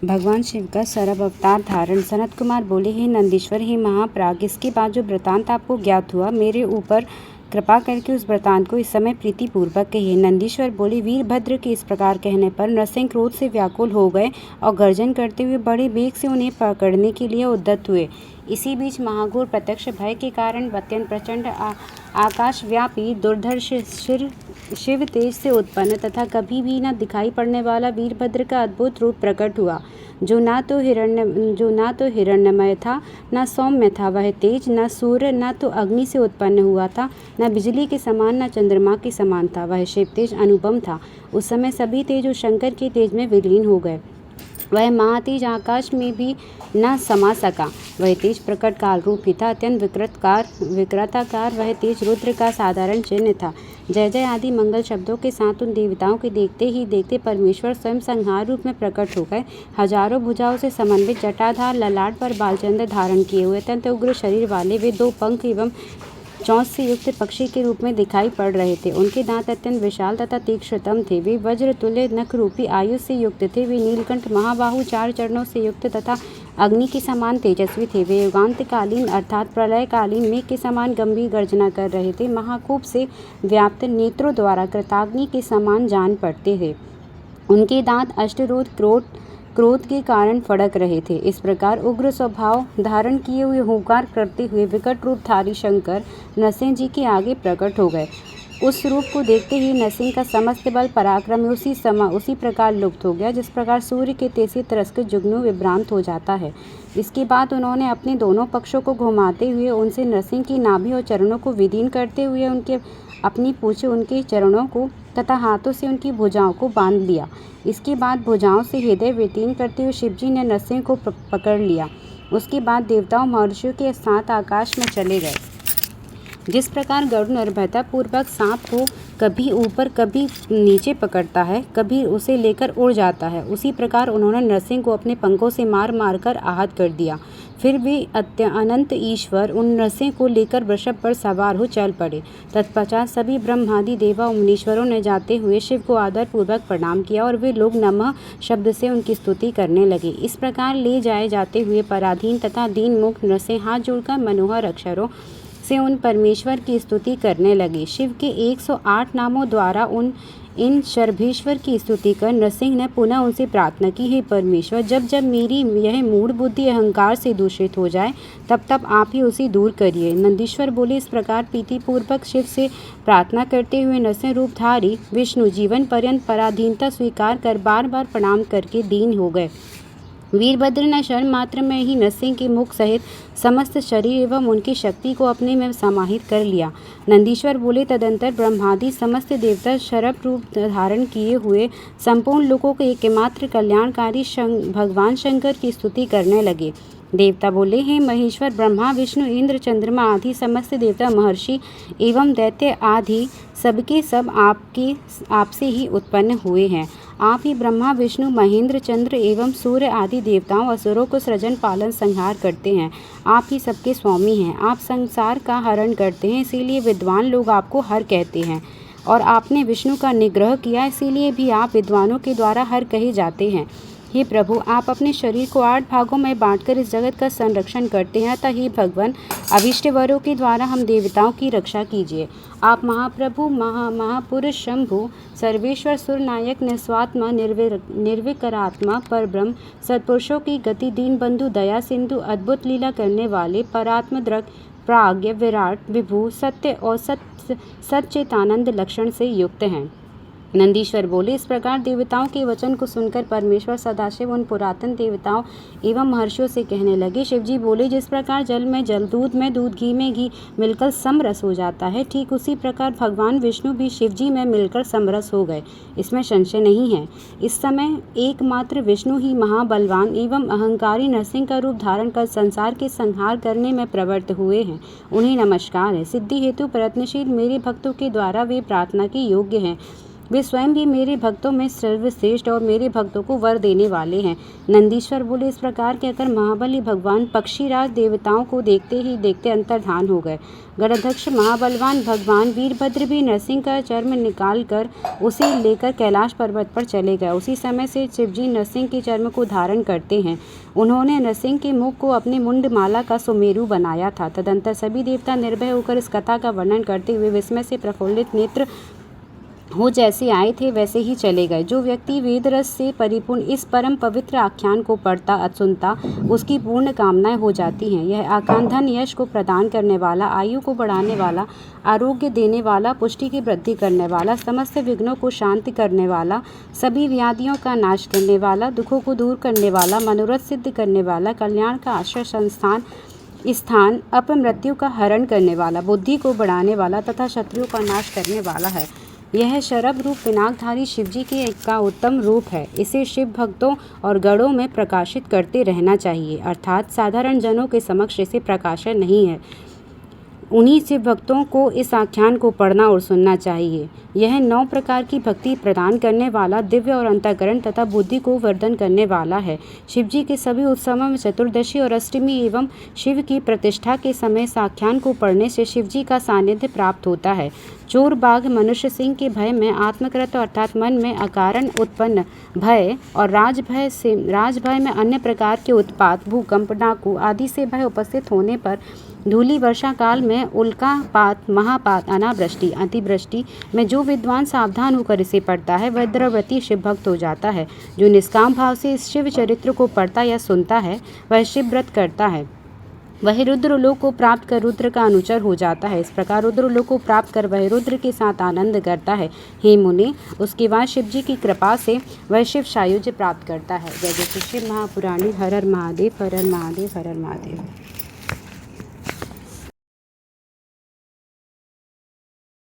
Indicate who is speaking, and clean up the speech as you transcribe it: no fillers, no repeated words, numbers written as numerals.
Speaker 1: भगवान शिव का सरब अवतार धारण। सनत कुमार बोले, हे नंदीश्वर, हे महाप्राग, इसके बाद जो वृतांत आपको ज्ञात हुआ, मेरे ऊपर कृपा करके उस वृतांत को इस समय प्रीतिपूर्वक कहिए। नंदीश्वर बोले, वीरभद्र के इस प्रकार कहने पर नरसिंह क्रोध से व्याकुल हो गए और गर्जन करते हुए बड़े वेग से उन्हें पकड़ने के लिए उद्यत हुए। इसी बीच महाघोर प्रत्यक्ष भय के कारण अत्यंत प्रचंड आकाशव्यापी दुर्धर्ष शिव तेज से उत्पन्न तथा कभी भी न दिखाई पड़ने वाला वीरभद्र का अद्भुत रूप प्रकट हुआ, जो ना तो हिरण्यमय था, न सौम्य था। वह तेज न सूर्य न तो अग्नि से उत्पन्न हुआ था, न बिजली के समान न चंद्रमा के समान था। वह शिव तेज अनुपम था। उस समय सभी तेज उस शंकर के तेज में विलीन हो गए। वह महातेज आकाश में भी न समा सका। वह तेज प्रकट काल रूप ही था, अत्यंत विकृताकार। वह तेज रुद्र का साधारण चिन्ह था। जय जय आदि मंगल शब्दों के साथ उन देवताओं के देखते ही देखते परमेश्वर स्वयं संहार रूप में प्रकट हो गए। हजारों भुजाओं से समन्वित जटाधार, ललाट पर बालचंद्र धारण किए हुए अत्यंत उग्र शरीर वाले वे 2 पंख एवं चोंच से युक्त पक्षी के रूप में दिखाई पड़ रहे थे। उनके दांत अत्यंत विशाल तथा तीक्ष्णतम थे। वे वज्र तुल्य नख रूपी आयुष से युक्त थे। वे नीलकंठ महाबाहु 4 चरणों से युक्त तथा अग्नि के समान तेजस्वी थे। वे युगांतकालीन अर्थात प्रलयकालीन मेघ के समान गंभीर गर्जना कर रहे थे। महाकोप से व्याप्त नेत्रों द्वारा कृताग्नि के समान जान पड़ते थे। उनके दांत अष्टरोध क्रोध के कारण फड़क रहे थे। इस प्रकार उग्र स्वभाव धारण किए हुए हुंकार करते हुए विकट रूपधारी शंकर नरसिंह जी के आगे प्रकट हो गए। उस रूप को देखते ही नरसिंह का समस्त बल पराक्रम उसी प्रकार लुप्त हो गया, जिस प्रकार सूर्य के तेज से तिरस्कृत जुगनू विभ्रांत हो जाता है। इसके बाद उन्होंने अपने दोनों पक्षों को घुमाते हुए उनसे नरसिंह की नाभि और चरणों को विदीन करते हुए अपनी पूंछें उनके चरणों को तथा हाथों से उनकी भुजाओं को बांध लिया। इसके बाद भुजाओं से हृदय विदीन करते हुए शिवजी ने नरसिंह को पकड़ लिया। उसके बाद देवताओं महर्षियों के साथ आकाश में चले गए। जिस प्रकार गरुड़ निर्भयतापूर्वक सांप को कभी ऊपर कभी नीचे पकड़ता है, कभी उसे लेकर उड़ जाता है, उसी प्रकार उन्होंने नरसिंह को अपने पंखों से मार मार कर आहत कर दिया। फिर वे अनंत ईश्वर उन नरसिंह को लेकर वृषभ पर सवार हो चल पड़े। तत्पश्चात सभी ब्रह्मादि देवा मुनीश्वरों ने जाते हुए शिव को आदरपूर्वक प्रणाम किया और वे लोग नमः शब्द से उनकी स्तुति करने लगे। इस प्रकार ले जाए जाते हुए पराधीन तथा दीन मुख नरसिंह हाथ जोड़कर मनोहर अक्षरों से उन परमेश्वर की स्तुति करने लगे। शिव के 108 नामों द्वारा इन शर्भेश्वर की स्तुति कर नरसिंह ने पुनः उनसे प्रार्थना की, हे परमेश्वर, जब जब मेरी यह मूढ़ बुद्धि अहंकार से दूषित हो जाए, तब तब आप ही उसे दूर करिए। नंदीश्वर बोले, इस प्रकार प्रीतिपूर्वक शिव से प्रार्थना करते हुए नरसिंह रूपधारी विष्णु जीवन पर्यंत पराधीनता स्वीकार कर बार बार प्रणाम करके दीन हो गए। वीरभद्र ने क्षण मात्र में ही नरसिंह के मुख सहित समस्त शरीर एवं उनकी शक्ति को अपने में समाहित कर लिया। नंदीश्वर बोले, तदंतर ब्रह्मादि समस्त देवता शरभ रूप धारण किए हुए संपूर्ण लोगों के एकमात्र कल्याणकारी भगवान शंकर की स्तुति करने लगे। देवता बोले, हे महेश्वर, ब्रह्मा विष्णु इंद्र चंद्रमा आदि समस्त देवता महर्षि एवं दैत्य आदि सबके सब आपसे ही उत्पन्न हुए हैं। आप ही ब्रह्मा विष्णु महेंद्र चंद्र एवं सूर्य आदि देवताओं असुरों को सृजन पालन संहार करते हैं। आप ही सबके स्वामी हैं। आप संसार का हरण करते हैं, इसीलिए विद्वान लोग आपको हर कहते हैं। और आपने विष्णु का निग्रह किया, इसीलिए भी आप विद्वानों के द्वारा हर कहे जाते हैं। हे प्रभु, आप अपने शरीर को 8 भागों में बांटकर इस जगत का संरक्षण करते हैं, अतः हे भगवान, अभीष्ट वरों के द्वारा हम देवताओं की रक्षा कीजिए। आप महाप्रभु महापुरुष शंभु सर्वेश्वर सुरनायक निस्वात्मा निर्विकारात्मा परब्रह्म सत्पुरुषों की गति दीन बंधु दया सिंधु अद्भुत लीला करने वाले परात्मद्रक प्राज्ञ विराट विभु सत्य और सच्चेतानंद लक्षण से युक्त हैं। नंदीश्वर बोले, इस प्रकार देवताओं के वचन को सुनकर परमेश्वर सदाशिव उन पुरातन देवताओं एवं महर्षियों से कहने लगे। शिवजी बोले, जिस प्रकार जल में जल, दूध में दूध, घी में घी मिलकर समरस हो जाता है, ठीक उसी प्रकार भगवान विष्णु भी शिवजी में मिलकर समरस हो गए, इसमें संशय नहीं है। इस समय एकमात्र विष्णु ही महाबलवान एवं अहंकारी नरसिंह का रूप धारण कर संसार के संहार करने में प्रवृत्त हुए हैं। उन्हें नमस्कार है। सिद्धि हेतु प्रयत्नशील मेरे भक्तों के द्वारा वे प्रार्थना के योग्य हैं। वे स्वयं भी मेरे भक्तों में सर्वश्रेष्ठ और मेरे भक्तों को वर देने वाले हैं। नंदीश्वर बोले, इस प्रकार कहकर महाबली भगवान पक्षीराज देवताओं को देखते ही देखते अंतर्धान हो गए। गणाध्यक्ष महाबलवान भगवान वीरभद्र भी नरसिंह का चर्म निकाल कर उसे लेकर कैलाश पर्वत पर चले गए। उसी समय से शिवजी नरसिंह के चर्म को धारण करते हैं। उन्होंने नरसिंह के मुख को अपनी मुंडमाला का सुमेरु बनाया था। तदंतर सभी देवता निर्भय होकर इस कथा का वर्णन करते हुए विस्मय से प्रफुल्लित नेत्र हो जैसे आए थे वैसे ही चले गए। जो व्यक्ति वेद रस से परिपूर्ण इस परम पवित्र आख्यान को पढ़ता सुनता उसकी पूर्ण कामनाएं हो जाती हैं। यह आख्यान धन यश को प्रदान करने वाला, आयु को बढ़ाने वाला, आरोग्य देने वाला, पुष्टि की वृद्धि करने वाला, समस्त विघ्नों को शांति करने वाला, सभी व्याधियों का नाश करने वाला, दुखों को दूर करने वाला, मनोरथ सिद्ध करने वाला, कल्याण का आश्रय स्थान अपमृत्यु का हरण करने वाला, बुद्धि को बढ़ाने वाला तथा शत्रुओं का नाश करने वाला है। यह शरभ रूप पिनाकधारी शिवजी के का उत्तम रूप है। इसे शिव भक्तों और गणों में प्रकाशित करते रहना चाहिए, अर्थात साधारण जनों के समक्ष इसे प्रकाशन नहीं है। उन्हीं शिव भक्तों को इस आख्यान को पढ़ना और सुनना चाहिए। यह 9 प्रकार की भक्ति प्रदान करने वाला, दिव्य और अंतःकरण तथा बुद्धि को वर्धन करने वाला है। शिवजी के सभी उत्सवों में चतुर्दशी और अष्टमी एवं शिव की प्रतिष्ठा के समय इस आख्यान को पढ़ने से शिवजी का सानिध्य प्राप्त होता है। चोर, बाघ, मनुष्य, सिंह के भय में आत्मकृत अर्थात मन में अकारण उत्पन्न भय और राजभय में अन्य प्रकार के उत्पात, भूकंप, डाकू आदि से भय उपस्थित होने पर, धूलि वर्षा काल में उल्कापात, महापात, अनावृष्टि, अतिवृष्टि में जो विद्वान सावधान होकर इसे पढ़ता है वह द्रव्यवती शिव भक्त हो जाता है। जो निष्काम भाव से इस शिव चरित्र को पढ़ता या सुनता है वह शिव व्रत करता है, वह रुद्रलोक को प्राप्त कर रुद्र का अनुचर हो जाता है। इस प्रकार रुद्रलोक को प्राप्त कर वह रुद्र के साथ आनंद करता है। हे मुनि, उसके बाद शिवजी की कृपा से वह शिव सायुज्य प्राप्त करता है। जय जय शिव महापुराणी। हर हर महादेव, हर हर महादेव, हर हर महादेव।